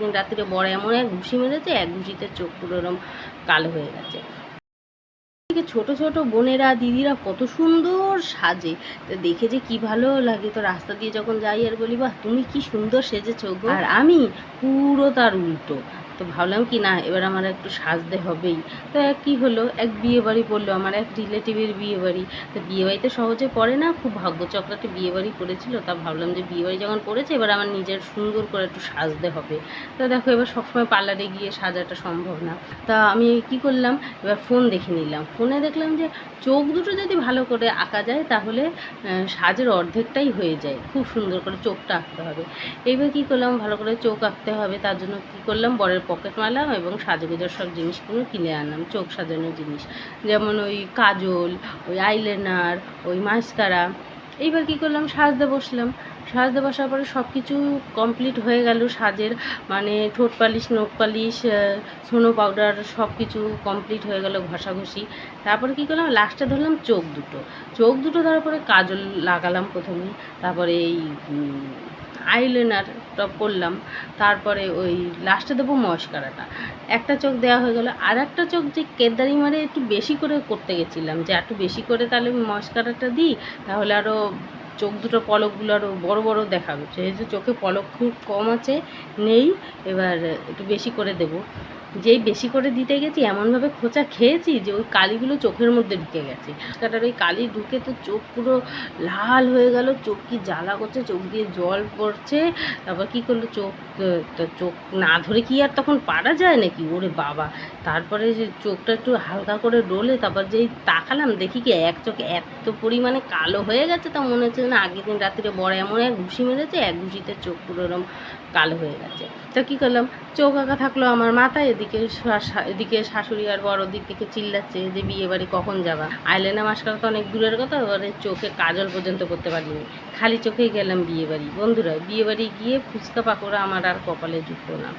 দিন রাত্রিরে বড় এমন এক ঘুষি মেরেছে, এক ঘুষিতে চোখ পুরো এরম কালো হয়ে গেছে। ছোট ছোট বোনেরা দিদিরা কত সুন্দর সাজে, তো দেখে যে কি ভালো লাগে। তো রাস্তা দিয়ে যখন যাই আর বলি, বাহ তুমি কি সুন্দর সেজেছো গো। আর আমি পুরো তার উল্টো। তো ভাবলাম কি না, এবার আমার একটু সাজতে হবেই। তো কি হলো, এক বিয়ে বাড়ি পড়লো, আমার এক রিলেটিভের বিয়ে বাড়ি। তো বিয়ে বাড়িতে সহজে পড়ে না, খুব ভাগ্যচক্রাতে বিয়ে বাড়ি পড়েছিল। তা ভাবলাম যে বিয়ে বাড়ি যখন পড়েছে, এবার আমার নিজের সুন্দর করে একটু সাজতে হবে। তো দেখো, এবার সবসময় পার্লারে গিয়ে সাজাটা সম্ভব না। তা আমি কি করলাম, এবার ফোন দেখে নিলাম। ফোনে দেখলাম যে চোখ দুটো যদি ভালো করে আঁকা যায় তাহলে সাজের অর্ধেকটাই হয়ে যায়। খুব সুন্দর করে চোখটা আঁকতে হবে। এইবার কী করলাম, ভালো করে চোখ আঁকতে হবে, তার জন্য কী করলাম, বরের পকেট মারলাম এবং সাজগোজার সব জিনিসগুলো কিনে আনলাম। চোখ সাজানোর জিনিস, যেমন ওই কাজল, ওই আইলাইনার, ওই মাস্কারা। এইবার কী করলাম, সাজতে বসলাম। সাজতে বসার পরে সব কিছু কমপ্লিট হয়ে গেল সাজের, মানে ঠোঁট পালিশ, নখ পালিশ, স্নো পাউডার সব কিছু কমপ্লিট হয়ে গেল, ঘষাঘষি। তারপরে কী করলাম, লাস্টে ধরলাম চোখ দুটো। চোখ দুটো ধরার পরে কাজল লাগালাম প্রথমে, তারপরে এই আইলাইনারটা করলাম, তারপরে ওই লাস্টে দেবো মস্কারাটা। একটা চোখ দেওয়া হয়ে গেল। আর একটা চোখ যে কেদারি মারে একটু বেশি করে করতে গেছিলাম, যে একটু বেশি করে তাহলে মস্কারাটা দিই, তাহলে আরও চোখ দুটো পলকগুলো আরও বড়ো বড়ো দেখাবে। যেহেতু চোখে পলক খুব কম আছে, নেই, এবার একটু বেশি করে দেবো। যেই বেশি করে দিতে গেছি, এমনভাবে খোঁচা খেয়েছি যে ওই কালিগুলো চোখের মধ্যে ঢুকে গেছে। কাটার ওই কালি ঢুকে তো চোখ পুরো লাল হয়ে গেল, চোখ কি জ্বালা করছে, চোখ দিয়ে জল পড়ছে। তারপর কী করলো, চোখ না ধরে কি আর তখন পারা যায় নাকি, ওরে বাবা। তারপরে যে চোখটা একটু হালকা করে ডলে, তারপর যেই তাকালাম, দেখি কি এক চোখ এত পরিমাণে কালো হয়ে গেছে, তা মনে হচ্ছে না আগের দিন রাত্রিরে বড় এমন এক ঘুষি মেরেছে, এক ঘুষিতে চোখ পুরো এরম কালো হয়ে গেছে। তো কী করলাম, চোখ আঁকা থাকলো আমার মাথায়, এদিকে শাশুড়ি আর বড় দিক থেকে চিল্লাচ্ছে যে বিয়ে বাড়ি কখন যাবা। আইলাইনার মাস্কারা তো অনেক দূরের কথা, এবারে চোখে কাজল পর্যন্ত করতে পারিনি, খালি চোখেই গেলাম বিয়ে বাড়ি। বন্ধুরা, বিয়ে বাড়ি গিয়ে ফুচকা পাকোড়া আমার আর কপালে জুটলো না।